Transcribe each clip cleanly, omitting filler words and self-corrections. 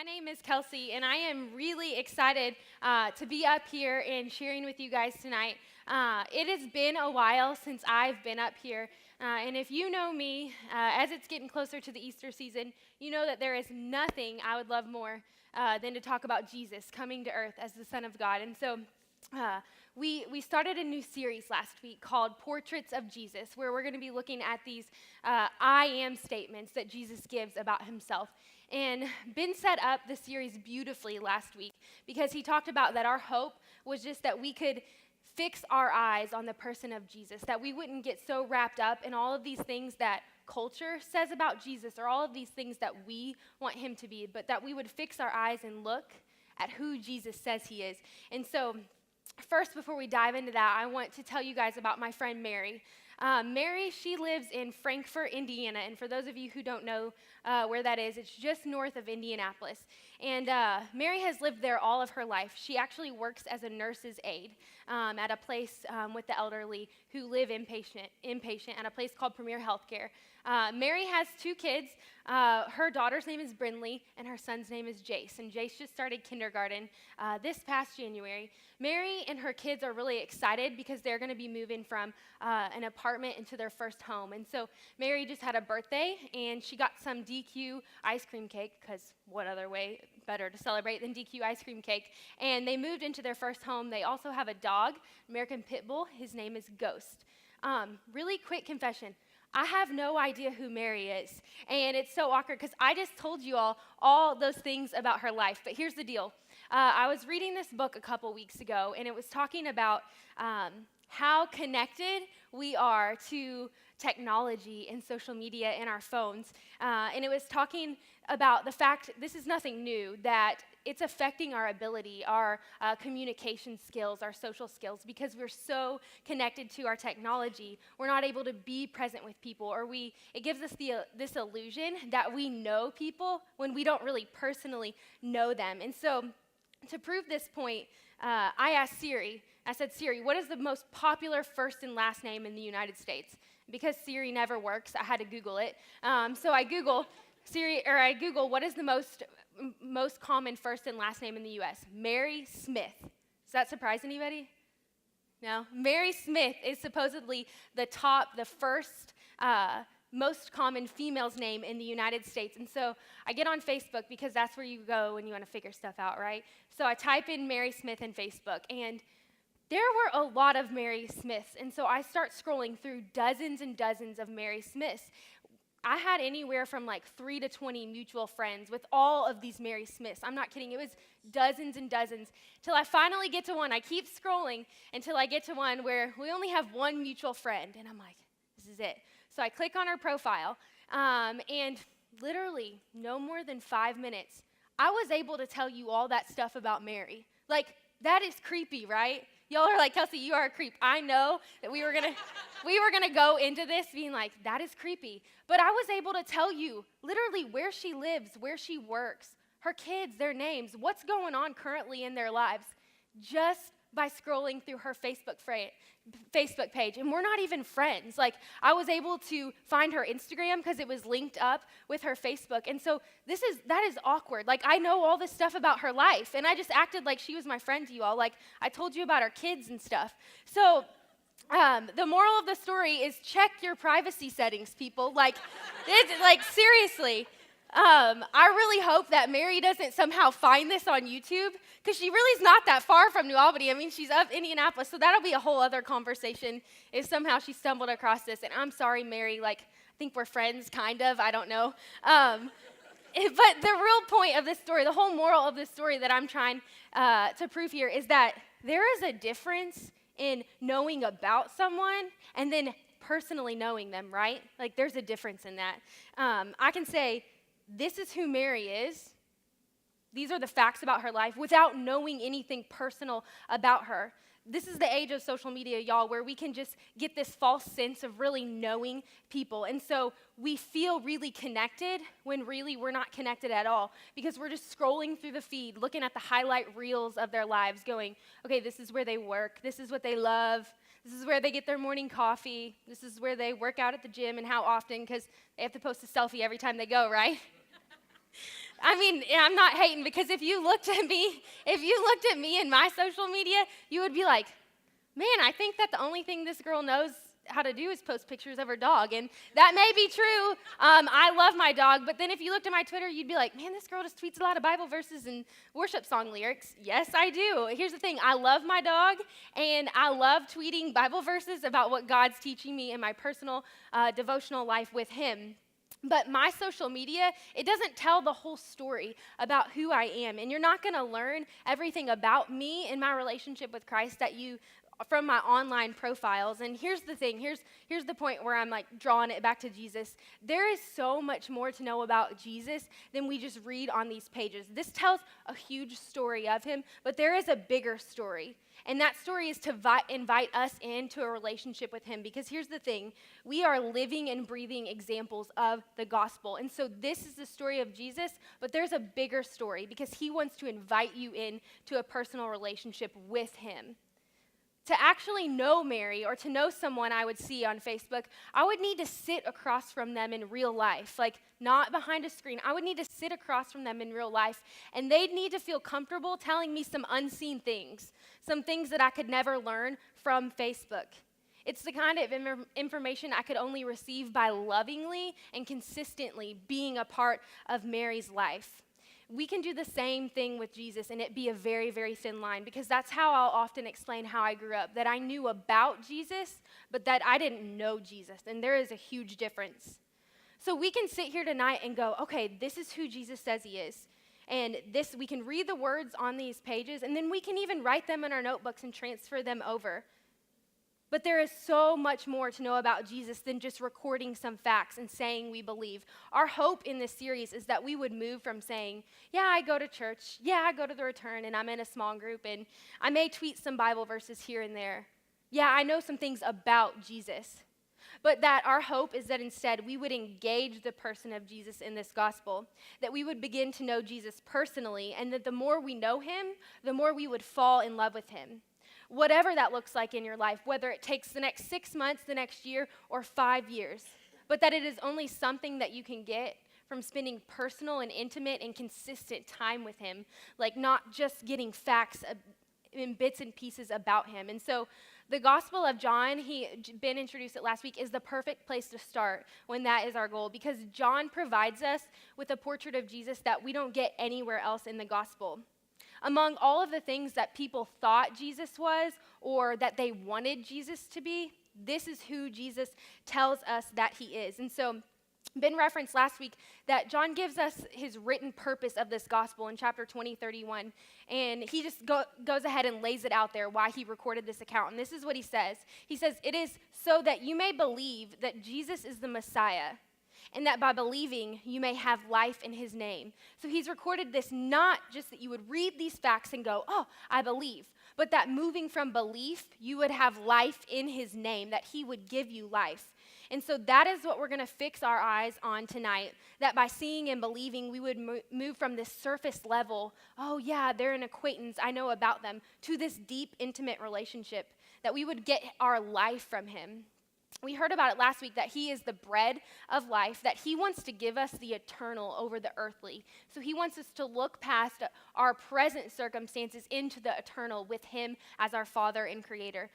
My name is Kelsey, and I am really excited to be up here and sharing with you guys tonight. It has been a while since I've been up here, and if you know me, as it's getting closer to the Easter season, you know that there is nothing I would love more than to talk about Jesus coming to earth as the Son of God. And so we started a new series last week called Portraits of Jesus, where we're going to be looking at these I am statements that Jesus gives about himself. And Ben set up the series beautifully last week because he talked about that our hope was just that we could fix our eyes on the person of Jesus, that we wouldn't get so wrapped up in all of these things that culture says about Jesus or all of these things that we want him to be, but that we would fix our eyes and look at who Jesus says he is. And so first, before we dive into that, I want to tell you guys about my friend Mary. Mary, she lives in Frankfort, Indiana, and for those of you who don't know where that is, it's just north of Indianapolis. And Mary has lived there all of her life. She actually works as a nurse's aide at a place with the elderly who live inpatient at a place called Premier Healthcare. Mary has two kids. Her daughter's name is Brinley, and her son's name is Jace. And Jace just started kindergarten this past January. Mary and her kids are really excited because they're going to be moving from an apartment into their first home. And so Mary just had a birthday, and she got some DQ ice cream cake, because what other way better to celebrate than DQ ice cream cake? And they moved into their first home. They also have a dog, American Pit Bull. His name is Ghost. Really quick confession. I have no idea who Mary is, and it's so awkward because I just told you all those things about her life, but here's the deal. I was reading this book a couple weeks ago, and it was talking about how connected we are to technology and social media and our phones, and it was talking about the fact, this is nothing new, that it's affecting our ability, our communication skills, our social skills, because we're so connected to our technology. We're not able to be present with people, or it gives us this illusion that we know people when we don't really personally know them. And so to prove this point, I asked Siri, I said, Siri, what is the most popular first and last name in the United States? Because Siri never works, I had to Google it. So I Google what is the most common first and last name in the U.S. Mary Smith. Does that surprise anybody? No? Mary Smith is supposedly the first most common female's name in the United States. And so I get on Facebook because that's where you go when you want to figure stuff out, right? So I type in Mary Smith in Facebook, and there were a lot of Mary Smiths. And so I start scrolling through dozens and dozens of Mary Smiths. I had anywhere from like 3 to 20 mutual friends with all of these Mary Smiths. I'm not kidding. It was dozens and dozens till I finally get to one. I keep scrolling until I get to one where we only have one mutual friend. And I'm like, this is it. So I click on her profile, and literally no more than 5 minutes, I was able to tell you all that stuff about Mary. Like, that is creepy, right? Y'all are like, Kelsey, you are a creep. I know that we were gonna go into this being like, that is creepy. But I was able to tell you literally where she lives, where she works, her kids, their names, what's going on currently in their lives, just by scrolling through her Facebook page. And we're not even friends. Like, I was able to find her Instagram because it was linked up with her Facebook. And so that is awkward. Like, I know all this stuff about her life, and I just acted like she was my friend to you all. Like, I told you about her kids and stuff. So the moral of the story is check your privacy settings, people. Like, seriously. I really hope that Mary doesn't somehow find this on YouTube, because she really is not that far from New Albany. I mean, she's up Indianapolis, so that'll be a whole other conversation if somehow she stumbled across this. And I'm sorry, Mary, like, I think we're friends, kind of, I don't know. But the real point of this story, the whole moral of this story that I'm trying to prove here is that there is a difference in knowing about someone and then personally knowing them, right? Like, there's a difference in that. I can say, this is who Mary is. These are the facts about her life without knowing anything personal about her. This is the age of social media, y'all, where we can just get this false sense of really knowing people. And so we feel really connected when really we're not connected at all, because we're just scrolling through the feed, looking at the highlight reels of their lives, going, okay, this is where they work. This is what they love. This is where they get their morning coffee. This is where they work out at the gym and how often, because they have to post a selfie every time they go, right? I mean, I'm not hating, because if you looked at me in my social media, you would be like, man, I think that the only thing this girl knows how to do is post pictures of her dog. And that may be true. I love my dog. But then if you looked at my Twitter, you'd be like, man, this girl just tweets a lot of Bible verses and worship song lyrics. Yes, I do. Here's the thing. I love my dog, and I love tweeting Bible verses about what God's teaching me in my personal devotional life with him. But my social media, it doesn't tell the whole story about who I am. And you're not going to learn everything about me and my relationship with Christ from my online profiles. And here's the thing, here's the point where I'm like drawing it back to Jesus. There is so much more to know about Jesus than we just read on these pages. This tells a huge story of him, but there is a bigger story. And that story is to invite us into a relationship with him, because here's the thing, we are living and breathing examples of the gospel. And so this is the story of Jesus, but there's a bigger story, because he wants to invite you into a personal relationship with him. To actually know Mary, or to know someone I would see on Facebook, I would need to sit across from them in real life, like not behind a screen. I would need to sit across from them in real life, and they'd need to feel comfortable telling me some unseen things, some things that I could never learn from Facebook. It's the kind of information I could only receive by lovingly and consistently being a part of Mary's life. We can do the same thing with Jesus, and it be a very, very thin line, because that's how I'll often explain how I grew up, that I knew about Jesus, but that I didn't know Jesus, and there is a huge difference. So we can sit here tonight and go, okay, this is who Jesus says he is, and we can read the words on these pages, and then we can even write them in our notebooks and transfer them over. But there is so much more to know about Jesus than just recording some facts and saying we believe. Our hope in this series is that we would move from saying, yeah, I go to church, yeah, I go to the Return, and I'm in a small group, and I may tweet some Bible verses here and there. Yeah, I know some things about Jesus. But that our hope is that instead we would engage the person of Jesus in this gospel, that we would begin to know Jesus personally, and that the more we know him, the more we would fall in love with him. Whatever that looks like in your life, whether it takes the next 6 months, the next year, or 5 years, but that it is only something that you can get from spending personal and intimate and consistent time with him, like not just getting facts in bits and pieces about him. And so the Gospel of John, Ben introduced it last week, is the perfect place to start when that is our goal, because John provides us with a portrait of Jesus that we don't get anywhere else in the gospel. Among all of the things that people thought Jesus was, or that they wanted Jesus to be, this is who Jesus tells us that he is. And so Ben referenced last week that John gives us his written purpose of this gospel in chapter 20:31, and he just goes ahead and lays it out there why he recorded this account. And this is what he says. He says, "It is so that you may believe that Jesus is the Messiah, and that by believing, you may have life in his name." So he's recorded this not just that you would read these facts and go, oh, I believe, but that moving from belief, you would have life in his name, that he would give you life. And so that is what we're going to fix our eyes on tonight, that by seeing and believing, we would move from this surface level, oh yeah, they're an acquaintance, I know about them, to this deep, intimate relationship, that we would get our life from him. We heard about it last week, that he is the bread of life, that he wants to give us the eternal over the earthly. So he wants us to look past our present circumstances into the eternal with him as our Father and Creator.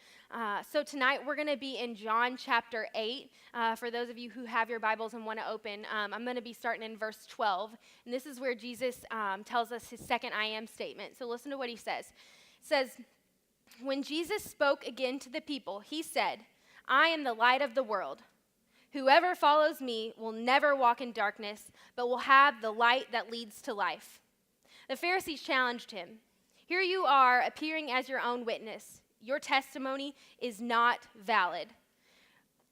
So tonight we're going to be in John chapter 8. For those of you who have your Bibles and want to open, I'm going to be starting in verse 12. And this is where Jesus tells us his second I am statement. So listen to what he says. It says, "When Jesus spoke again to the people, he said, 'I am the light of the world. Whoever follows me will never walk in darkness, but will have the light that leads to life.' The Pharisees challenged him. 'Here you are appearing as your own witness. Your testimony is not valid.'"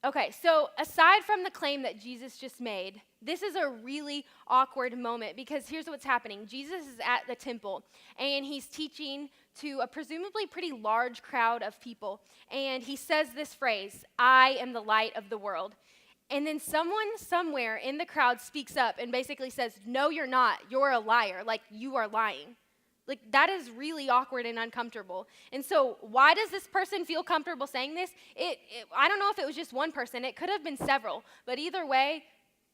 Okay, so aside from the claim that Jesus just made, this is a really awkward moment, because here's what's happening. Jesus is at the temple, and he's teaching to a presumably pretty large crowd of people, and he says this phrase, "I am the light of the world." And then someone somewhere in the crowd speaks up and basically says, "No, you're not. You're a liar. Like, you are lying." Like, that is really awkward and uncomfortable. And so why does this person feel comfortable saying this? I don't know if it was just one person. It could have been several. But either way,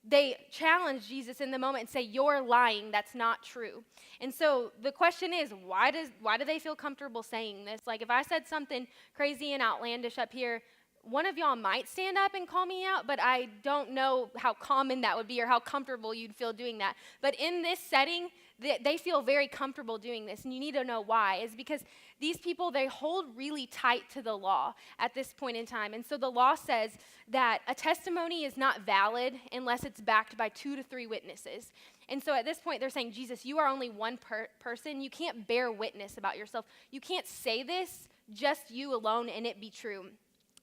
they challenge Jesus in the moment and say, "You're lying, that's not true." And so the question is, why do they feel comfortable saying this? Like if I said something crazy and outlandish up here, one of y'all might stand up and call me out, but I don't know how common that would be or how comfortable you'd feel doing that. But in this setting, they feel very comfortable doing this, and you need to know why. Is because these people, they hold really tight to the law at this point in time. And so the law says that a testimony is not valid unless it's backed by 2 to 3 witnesses. And so at this point, they're saying, Jesus, you are only one person. You can't bear witness about yourself. You can't say this, just you alone, and it be true.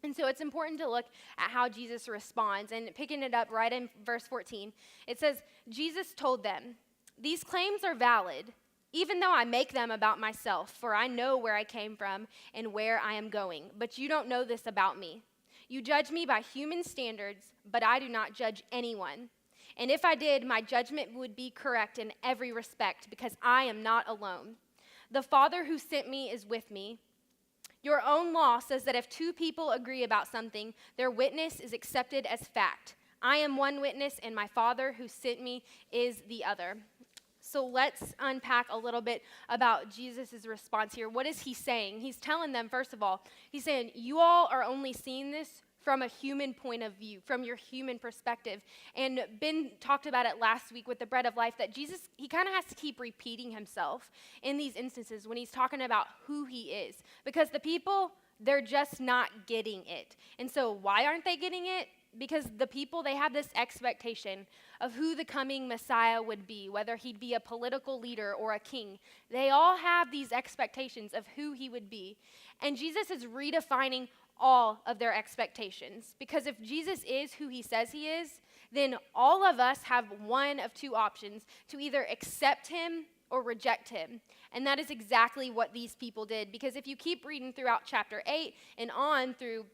And so it's important to look at how Jesus responds. And picking it up right in verse 14, it says, Jesus told them, "These claims are valid, even though I make them about myself, for I know where I came from and where I am going. But you don't know this about me. You judge me by human standards, but I do not judge anyone. And if I did, my judgment would be correct in every respect, because I am not alone. The Father who sent me is with me. Your own law says that if 2 people agree about something, their witness is accepted as fact. I am one witness, and my Father who sent me is the other." So let's unpack a little bit about Jesus' response here. What is he saying? He's telling them, first of all, he's saying, you all are only seeing this from a human point of view, from your human perspective. And Ben talked about it last week with the bread of life, that Jesus, he kind of has to keep repeating himself in these instances when he's talking about who he is. Because the people, they're just not getting it. And so why aren't they getting it? Because the people, they have this expectation of who the coming Messiah would be, whether he'd be a political leader or a king. They all have these expectations of who he would be. And Jesus is redefining all of their expectations. Because if Jesus is who he says he is, then all of us have one of 2 options: to either accept him or reject him. And that is exactly what these people did. Because if you keep reading throughout chapter 8 and on through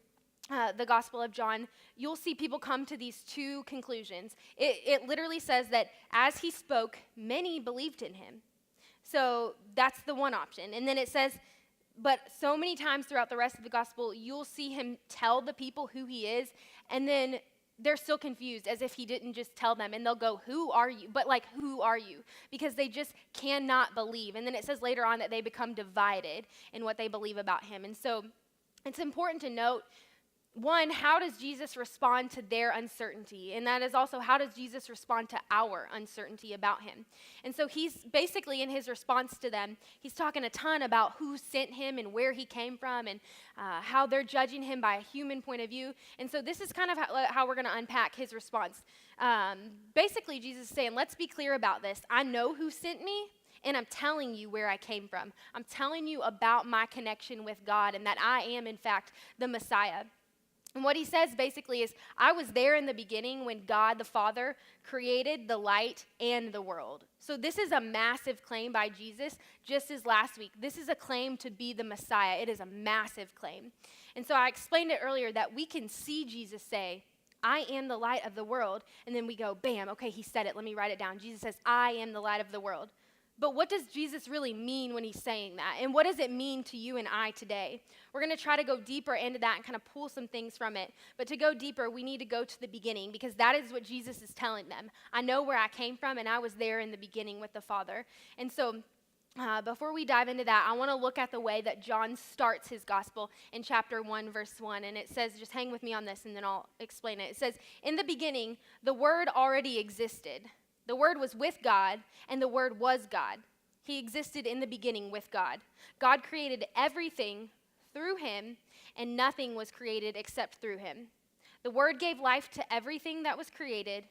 the Gospel of John, you'll see people come to these 2 conclusions. It literally says that as he spoke, many believed in him. So that's the one option. And then it says, but so many times throughout the rest of the gospel, you'll see him tell the people who he is, and then they're still confused as if he didn't just tell them, and they'll go, "Who are you?" But like, who are you? Because they just cannot believe. And then it says later on that they become divided in what they believe about him. And so it's important to note, one, how does Jesus respond to their uncertainty? And that is also, how does Jesus respond to our uncertainty about him? And so he's basically, in his response to them, he's talking a ton about who sent him and where he came from, and how they're judging him by a human point of view. And so this is kind of how we're going to unpack his response. Basically, Jesus is saying, let's be clear about this. I know who sent me, and I'm telling you where I came from. I'm telling you about my connection with God, and that I am, in fact, the Messiah. And what he says basically is, I was there in the beginning when God the Father created the light and the world. So this is a massive claim by Jesus, just as last week. This is a claim to be the Messiah. It is a massive claim. And so I explained it earlier that we can see Jesus say, I am the light of the world. And then we go, bam, okay, he said it. Let me write it down. Jesus says, I am the light of the world. But what does Jesus really mean when he's saying that? And what does it mean to you and I today? We're going to try to go deeper into that and kind of pull some things from it. But to go deeper, we need to go to the beginning, because that is what Jesus is telling them. I know where I came from, and I was there in the beginning with the Father. And so before we dive into that, I want to look at the way that John starts his gospel in chapter 1, verse 1. And it says, just hang with me on this, and then I'll explain it. It says, in the beginning, the Word already existed. The Word was with God, and the Word was God. He existed in the beginning with God. God created everything through him, and nothing was created except through him. The Word gave life to everything that was created,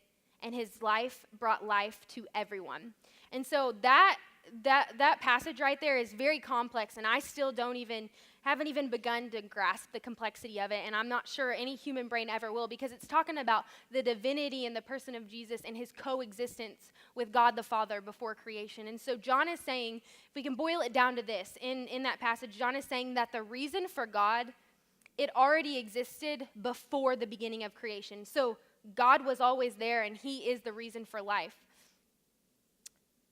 and his life brought life to everyone. And so that passage right there is very complex, and I still haven't even begun to grasp the complexity of it, and I'm not sure any human brain ever will, because it's talking about the divinity and the person of Jesus and his coexistence with God the Father before creation. And so John is saying, if we can boil it down to this, in that passage, John is saying that the reason for God, it already existed before the beginning of creation. So God was always there, and he is the reason for life.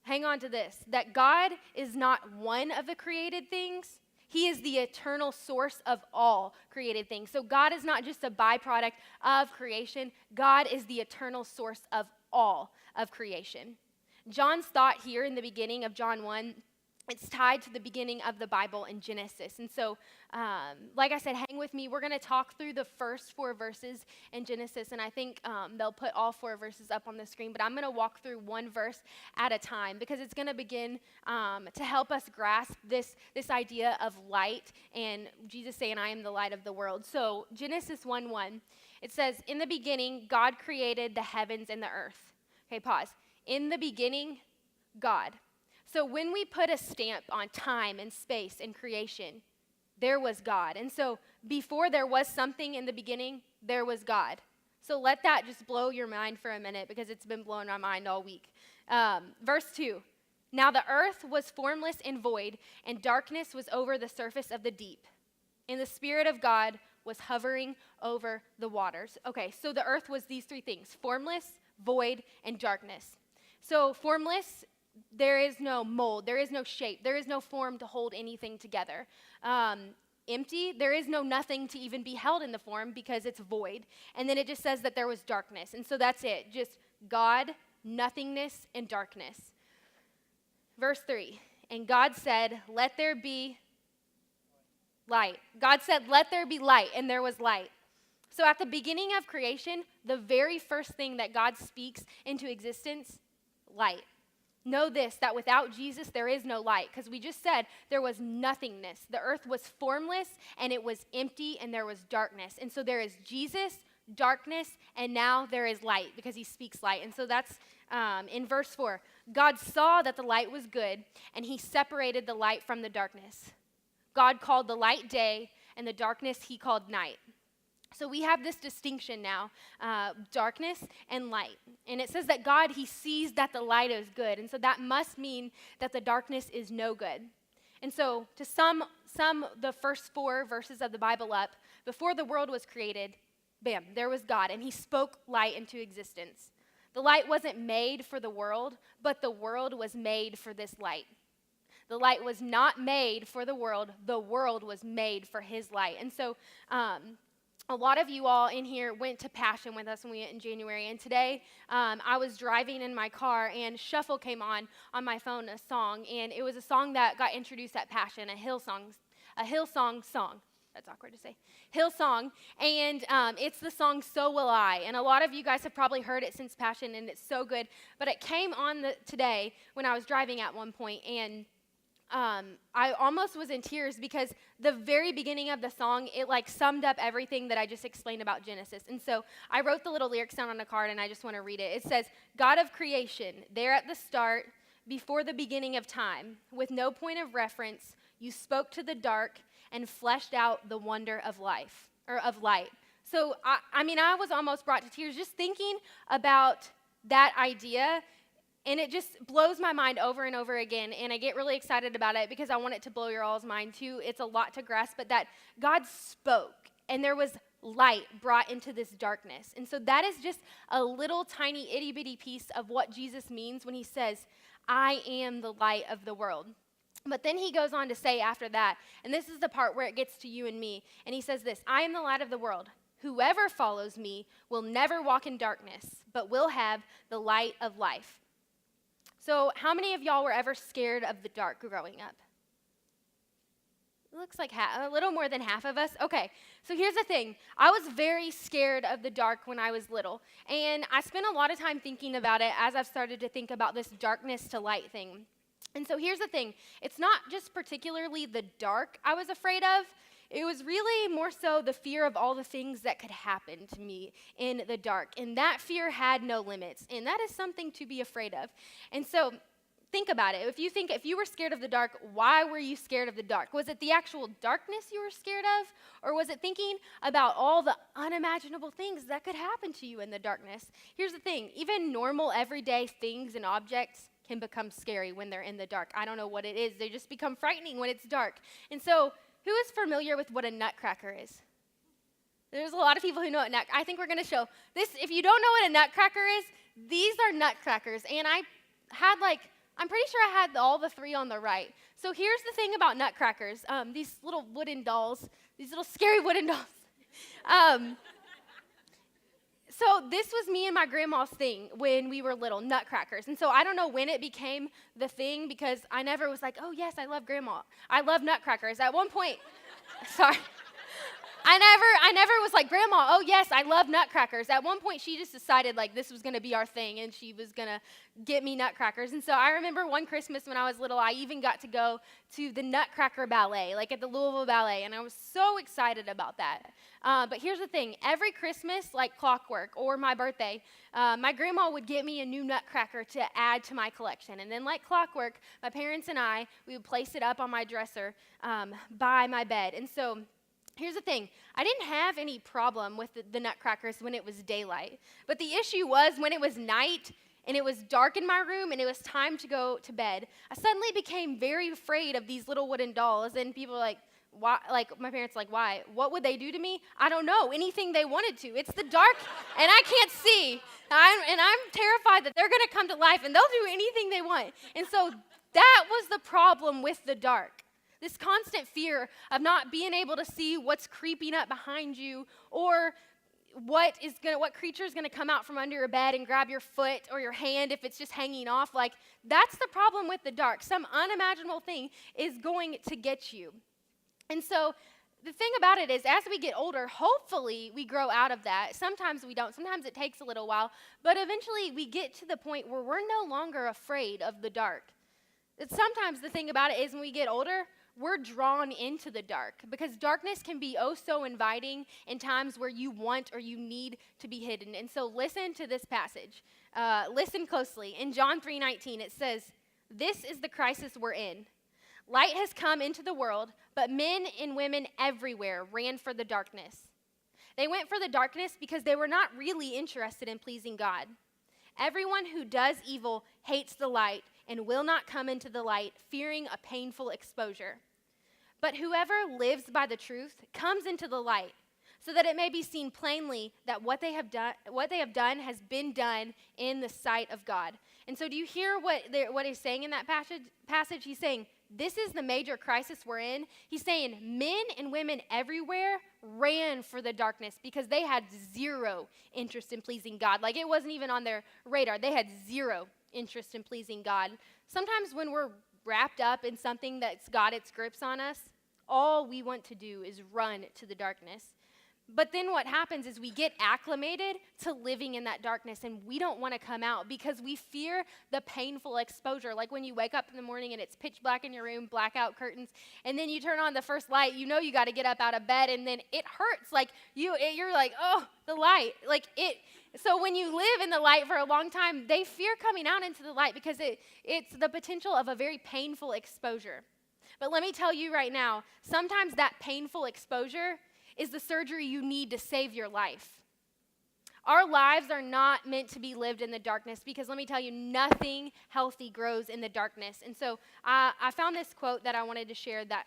Hang on to this, that God is not one of the created things. He is the eternal source of all created things. So God is not just a byproduct of creation. God is the eternal source of all of creation. John's thought here in the beginning of John 1, it's tied to the beginning of the Bible in Genesis. And so, like I said, hang with me. We're going to talk through the first 4 verses in Genesis, and I think they'll put all 4 verses up on the screen, but I'm going to walk through one verse at a time because it's going to begin to help us grasp this idea of light and Jesus saying, I am the light of the world. So Genesis 1:1, it says, in the beginning, God created the heavens and the earth. Okay, pause. In the beginning, God. So when we put a stamp on time and space and creation, there was God. And so before there was something in the beginning, there was God. So let that just blow your mind for a minute because it's been blowing my mind all week. Verse 2, now the earth was formless and void, and darkness was over the surface of the deep. And the Spirit of God was hovering over the waters. Okay, so the earth was these 3 things: formless, void, and darkness. So formless, there is no mold, there is no shape, there is no form to hold anything together. Empty, there is no nothing to even be held in the form because it's void. And then it just says that there was darkness. And so that's it, just God, nothingness, and darkness. Verse 3, and God said, let there be light. God said, let there be light, and there was light. So at the beginning of creation, the very first thing that God speaks into existence, light. Know this, that without Jesus, there is no light, because we just said there was nothingness. The earth was formless, and it was empty, and there was darkness. And so there is Jesus, darkness, and now there is light, because he speaks light. And so that's in verse 4. God saw that the light was good, and he separated the light from the darkness. God called the light day, and the darkness he called night. So we have this distinction now, darkness and light. And it says that God, he sees that the light is good. And so that must mean that the darkness is no good. And so to sum the first 4 verses of the Bible up, before the world was created, bam, there was God, and he spoke light into existence. The light wasn't made for the world, but the world was made for this light. The light was not made for the world was made for his light. And so, a lot of you all in here went to Passion with us when we went in January, and today I was driving in my car, and Shuffle came on my phone, a song, and it was a song that got introduced at Passion, a Hillsong song. That's awkward to say. Hillsong, and it's the song So Will I, and a lot of you guys have probably heard it since Passion, and it's so good, but it came on today when I was driving at one point, and I almost was in tears because the very beginning of the song, it like summed up everything that I just explained about Genesis. And so I wrote the little lyrics down on a card, and I just want to read it. It says, God of creation, there at the start, before the beginning of time, with no point of reference, you spoke to the dark and fleshed out the wonder of life, or of light. So, I was almost brought to tears just thinking about that idea. And it just blows my mind over and over again, and I get really excited about it because I want it to blow your all's mind too. It's a lot to grasp, but that God spoke, and there was light brought into this darkness. And so that is just a little tiny itty-bitty piece of what Jesus means when he says, I am the light of the world. But then he goes on to say after that, and this is the part where it gets to you and me, and he says this, I am the light of the world. Whoever follows me will never walk in darkness, but will have the light of life. So how many of y'all were ever scared of the dark growing up? It looks like a little more than half of us. Okay, so here's the thing. I was very scared of the dark when I was little, and I spent a lot of time thinking about it as I've started to think about this darkness to light thing. And so here's the thing. It's not just particularly the dark I was afraid of. It was really more so the fear of all the things that could happen to me in the dark. And that fear had no limits. And that is something to be afraid of. And so think about it. If you were scared of the dark, why were you scared of the dark? Was it the actual darkness you were scared of? Or was it thinking about all the unimaginable things that could happen to you in the darkness? Here's the thing. Even normal, everyday things and objects can become scary when they're in the dark. I don't know what it is. They just become frightening when it's dark. And so who is familiar with what a nutcracker is? There's a lot of people who know what I think we're going to show this. If you don't know what a nutcracker is, these are nutcrackers. And I had like I'm pretty sure I had all the three on the right. So here's the thing about nutcrackers. These little wooden dolls, these little scary wooden dolls. Um, so this was me and my grandma's thing when we were little, nutcrackers. And so I don't know when it became the thing because I never was like, oh yes, I love grandma. I love nutcrackers. At one point, sorry. I never was like, Grandma, oh yes, I love nutcrackers. At one point, she just decided like this was going to be our thing and she was going to get me nutcrackers. And so I remember one Christmas when I was little, I even got to go to the Nutcracker Ballet, like at the Louisville Ballet, and I was so excited about that. But here's the thing, every Christmas, like clockwork, or my birthday, my grandma would get me a new nutcracker to add to my collection. And then like clockwork, my parents and I, we would place it up on my dresser by my bed. And so here's the thing, I didn't have any problem with the nutcrackers when it was daylight. But the issue was when it was night and it was dark in my room and it was time to go to bed, I suddenly became very afraid of these little wooden dolls. And people were like, why? Like my parents like, why? What would they do to me? I don't know. Anything they wanted to. It's the dark and I can't see. And I'm terrified that they're going to come to life and they'll do anything they want. And so that was the problem with the dark. This constant fear of not being able to see what's creeping up behind you or what creature is going to come out from under your bed and grab your foot or your hand if it's just hanging off. Like, that's the problem with the dark. Some unimaginable thing is going to get you. And so the thing about it is, as we get older, hopefully we grow out of that. Sometimes we don't. Sometimes it takes a little while. But eventually we get to the point where we're no longer afraid of the dark. Sometimes the thing about it is when we get older, we're drawn into the dark because darkness can be oh so inviting in times where you want or you need to be hidden. And so listen to this passage. Listen closely. In John 3:19, it says, "This is the crisis we're in. Light has come into the world, but men and women everywhere ran for the darkness. They went for the darkness because they were not really interested in pleasing God. Everyone who does evil hates the light and will not come into the light, fearing a painful exposure. But whoever lives by the truth comes into the light, so that it may be seen plainly that what they have done has been done in the sight of God." And so do you hear what he's saying in that passage? He's saying, this is the major crisis we're in. He's saying men and women everywhere ran for the darkness because they had zero interest in pleasing God. Like, it wasn't even on their radar. They had zero interest in pleasing God. Sometimes when we're wrapped up in something that's got its grips on us, all we want to do is run to the darkness. But then what happens is we get acclimated to living in that darkness, and we don't want to come out because we fear the painful exposure. Like when you wake up in the morning and it's pitch black in your room, blackout curtains, and then you turn on the first light, you know you got to get up out of bed, and then it hurts. Like you're like, oh, the light. Like it. So when you live in the light for a long time, they fear coming out into the light because it's the potential of a very painful exposure. But let me tell you right now, sometimes that painful exposure is the surgery you need to save your life. Our lives are not meant to be lived in the darkness because let me tell you, nothing healthy grows in the darkness. And so I found this quote that I wanted to share that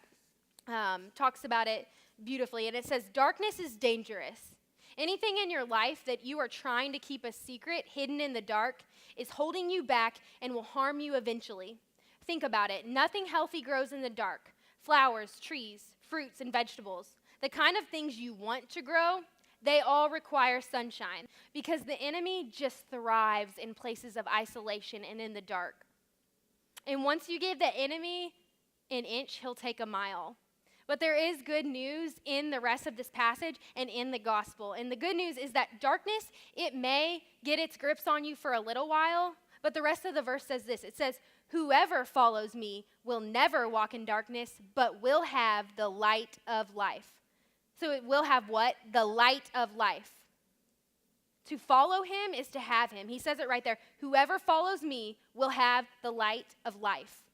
talks about it beautifully. And it says, "Darkness is dangerous. Anything in your life that you are trying to keep a secret, hidden in the dark, is holding you back and will harm you eventually. Think about it. Nothing healthy grows in the dark. Flowers, trees, fruits, and vegetables. The kind of things you want to grow, they all require sunshine because the enemy just thrives in places of isolation and in the dark. And once you give the enemy an inch, he'll take a mile. But there is good news in the rest of this passage and in the gospel. And the good news is that darkness, it may get its grips on you for a little while, but the rest of the verse says this. It says, "Whoever follows me will never walk in darkness, but will have the light of life." So it will have what? The light of life. To follow him is to have him. He says it right there. Whoever follows me will have the light of life.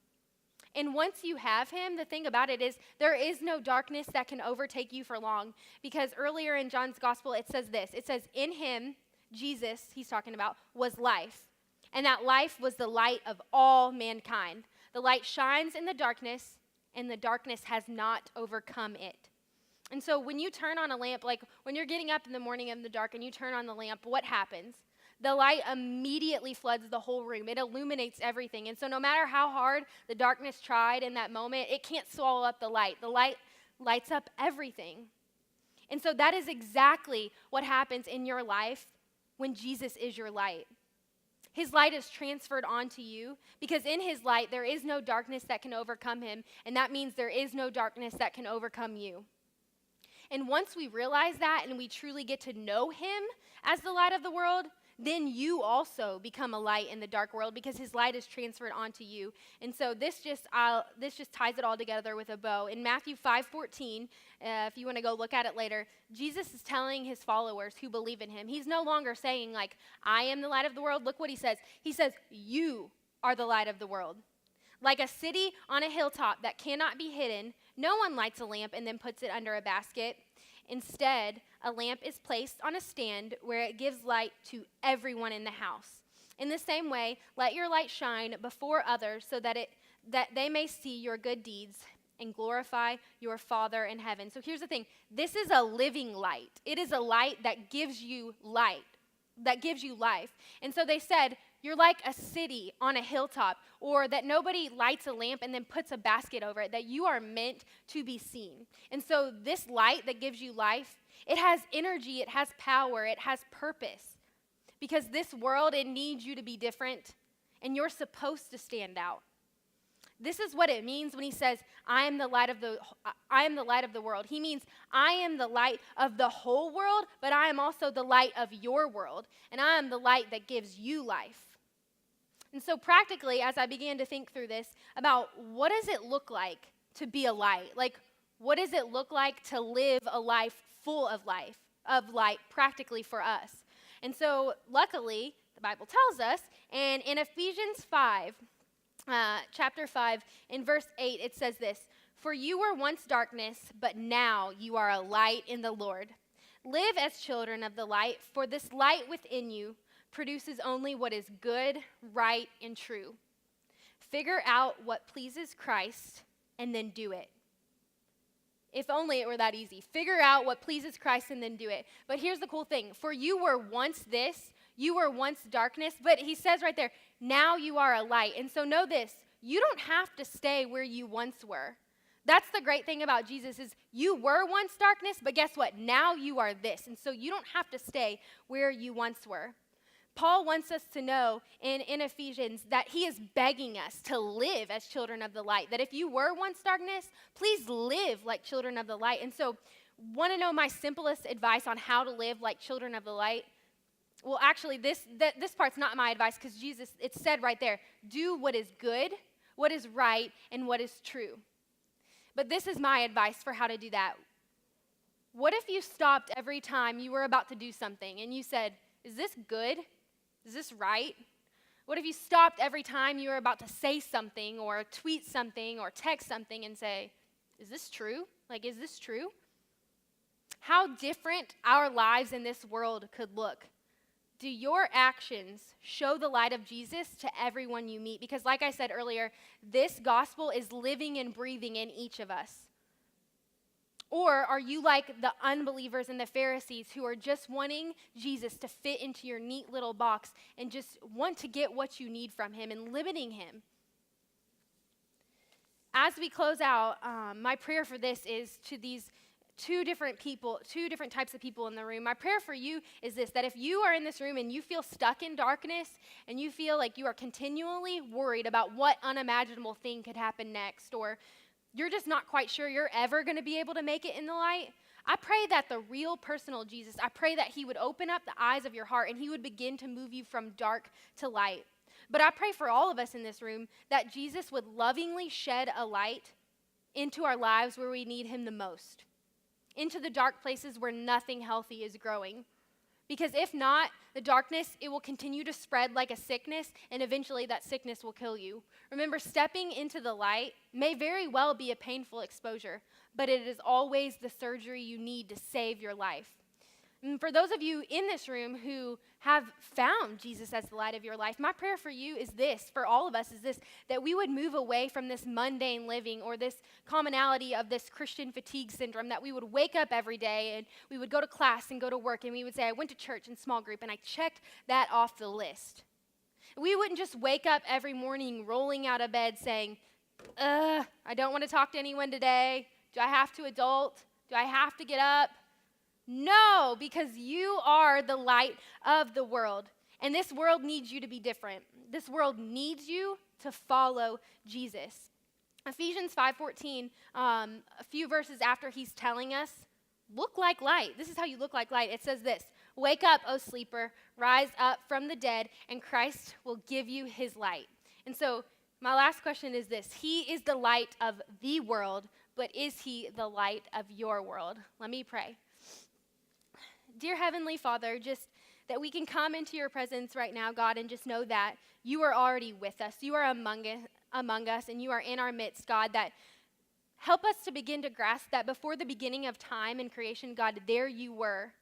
And once you have him, the thing about it is there is no darkness that can overtake you for long. Because earlier in John's gospel, it says this. It says, in him, Jesus, he's talking about, was life. And that life was the light of all mankind. The light shines in the darkness, and the darkness has not overcome it. And so when you turn on a lamp, like when you're getting up in the morning in the dark and you turn on the lamp, what happens? the light immediately floods the whole room. It illuminates everything. And so no matter how hard the darkness tried in that moment, it can't swallow up the light. The light lights up everything. And so that is exactly what happens in your life when Jesus is your light. His light is transferred onto you because in his light there is no darkness that can overcome him, and that means there is no darkness that can overcome you. And once we realize that and we truly get to know him as the light of the world, then you also become a light in the dark world because his light is transferred onto you. And so this just ties it all together with a bow. In Matthew 5:14, if you want to go look at it later, Jesus is telling his followers who believe in him. He's no longer saying like, I am the light of the world. Look what he says. He says, you are the light of the world. Like a city on a hilltop that cannot be hidden, no one lights a lamp and then puts it under a basket. Instead, a lamp is placed on a stand where it gives light to everyone in the house. In the same way, let your light shine before others so that they may see your good deeds and glorify your Father in heaven. So here's the thing. This is a living light. It is a light that gives you light, that gives you life. And so they said, you're like a city on a hilltop, or that nobody lights a lamp and then puts a basket over it, that you are meant to be seen. And so this light that gives you life, it has energy, it has power, it has purpose. Because this world, it needs you to be different, and you're supposed to stand out. This is what it means when he says, I am the light of the world. He means I am the light of the whole world, but I am also the light of your world, and I am the light that gives you life. And so practically, as I began to think through this, about what does it look like to be a light? Like, what does it look like to live a life full of light practically for us? And so luckily, the Bible tells us, and in Ephesians 5, chapter 5, in verse 8, it says this, for you were once darkness, but now you are a light in the Lord. Live as children of the light, for this light within you produces only what is good, right, and true. Figure out what pleases Christ and then do it. If only it were that easy. Figure out what pleases Christ and then do it. But here's the cool thing. For you were once this, you were once darkness, but he says right there, now you are a light. And so know this, you don't have to stay where you once were. That's the great thing about Jesus is you were once darkness, but guess what? Now you are this. And so you don't have to stay where you once were. Paul wants us to know in Ephesians that he is begging us to live as children of the light. That if you were once darkness, please live like children of the light. And so, want to know my simplest advice on how to live like children of the light? Well, actually, this part's not my advice because Jesus, it said right there, do what is good, what is right, and what is true. But this is my advice for how to do that. What if you stopped every time you were about to do something and you said, is this good? Is this right? What if you stopped every time you were about to say something or tweet something or text something and say, is this true? Like, is this true? How different our lives in this world could look. Do your actions show the light of Jesus to everyone you meet? Because like I said earlier, this gospel is living and breathing in each of us. Or are you like the unbelievers and the Pharisees who are just wanting Jesus to fit into your neat little box and just want to get what you need from him and limiting him? As we close out, my prayer for this is to these two different types of people in the room. My prayer for you is this, that if you are in this room and you feel stuck in darkness and you feel like you are continually worried about what unimaginable thing could happen next, or you're just not quite sure you're ever going to be able to make it in the light, I pray that the real personal Jesus, I pray that he would open up the eyes of your heart and he would begin to move you from dark to light. But I pray for all of us in this room that Jesus would lovingly shed a light into our lives where we need him the most, into the dark places where nothing healthy is growing. Because if not, the darkness, it will continue to spread like a sickness, and eventually that sickness will kill you. Remember, stepping into the light may very well be a painful exposure, but it is always the surgery you need to save your life. And for those of you in this room who have found Jesus as the light of your life, my prayer for you is this, for all of us is this, that we would move away from this mundane living or this commonality of this Christian fatigue syndrome, that we would wake up every day and we would go to class and go to work and we would say, I went to church and small group and I checked that off the list. We wouldn't just wake up every morning rolling out of bed saying, I don't want to talk to anyone today. Do I have to adult? Do I have to get up? No, because you are the light of the world. And this world needs you to be different. This world needs you to follow Jesus. Ephesians 5:14, a few verses after he's telling us, look like light. This is how you look like light. It says this, wake up, O sleeper, rise up from the dead, and Christ will give you his light. And so my last question is this. He is the light of the world, but is he the light of your world? Let me pray. Dear Heavenly Father, just that we can come into your presence right now, God, and just know that you are already with us. You are among us, and you are in our midst, God, that help us to begin to grasp that before the beginning of time and creation, God, there you were,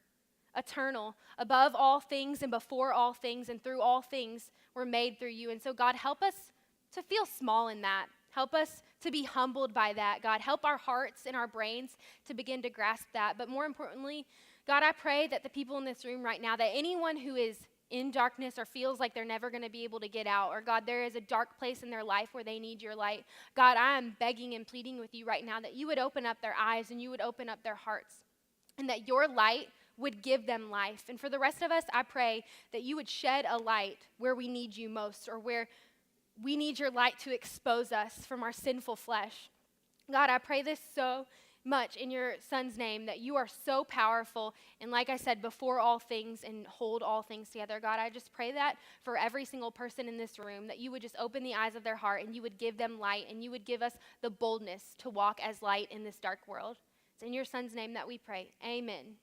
eternal, above all things and before all things and through all things were made through you. And so, God, help us to feel small in that. Help us to be humbled by that, God. Help our hearts and our brains to begin to grasp that. But more importantly, God, I pray that the people in this room right now, that anyone who is in darkness or feels like they're never going to be able to get out, or God, there is a dark place in their life where they need your light. God, I am begging and pleading with you right now that you would open up their eyes and you would open up their hearts, and that your light would give them life. And for the rest of us, I pray that you would shed a light where we need you most, or where we need your light to expose us from our sinful flesh. God, I pray this so much in your son's name, that you are so powerful, and like I said, before all things and hold all things together. God, I just pray that for every single person in this room, that you would just open the eyes of their heart and you would give them light, and you would give us the boldness to walk as light in this dark world. It's in your son's name that we pray. Amen.